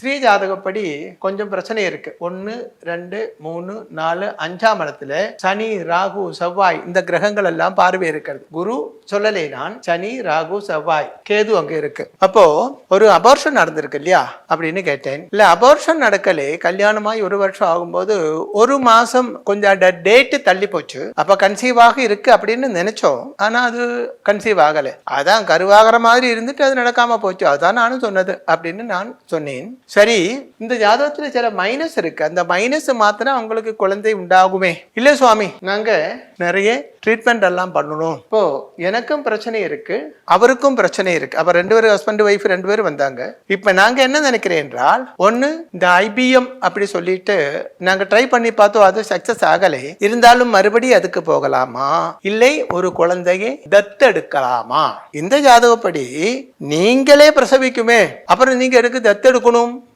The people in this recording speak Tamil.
ஸ்ரீ ஜாதகப்படி கொஞ்சம் பிரச்சனை இருக்கு. 1, 2, 3, 4, 5ஆம் இடத்துல சனி, ராகு, செவ்வாய் இந்த கிரகங்கள் எல்லாம் பார்வை இருக்கிறது. குரு சொல்லலை, நான் சனி, ராகு, செவ்வாய், கேது அங்க இருக்கு. அப்போ ஒரு அபார்ஷன் நடந்திருக்கு இல்லையா அப்படின்னு கேட்டேன். இல்ல அபார்ஷன் நடக்கலே, கல்யாணமாய் 1 வருஷம் ஆகும்போது 1 மாசம் கொஞ்சம் டேட்டு தள்ளி போச்சு. அப்ப கன்சீவ் ஆக இருக்கு அப்படின்னு நினைச்சோம். ஆனா அது கன்சீவ் ஆகல. அதான் கருவாகிற மாதிரி இருந்துட்டு அது நடக்காம போச்சு. அதான் நானும் சொன்னது அப்படின்னு நான் சொன்னேன். சரி, இந்த ஜாதகத்துல சில மைனஸ் இருக்கு. அந்த மைனஸ் மாத்தினா அவங்களுக்கு குழந்தை உண்டாகுமே? இல்ல சுவாமி, நாங்க நிறைய ட்ரீட்மெண்ட் எல்லாம் பண்ணணும். இப்போ எனக்கும் பிரச்சனை இருக்கு, அவருக்கும் பிரச்சனை இருக்கு. அப்ப 2 பேரும் ஹஸ்பண்ட் ஒய்ஃப் 2 பேரும் வந்தாங்க. இப்ப நாங்க என்ன நினைக்கிறேன் என்றால், ஒன்னு இந்த ஐபிஎம் அப்படி சொல்லிட்டு நாங்க ட்ரை பண்ணி பார்த்தோம், அது சக்சஸ் ஆகலை. இருந்தாலும் மறுபடியும் அதுக்கு போகலாமா, இல்லை ஒரு குழந்தையை தத்தெடுக்கலாமா? இந்த ஜாதகப்படி நீங்களே பிரசவிக்குமே, அப்புறம் நீங்க எதுக்கு தத்தெடுக்கணும்?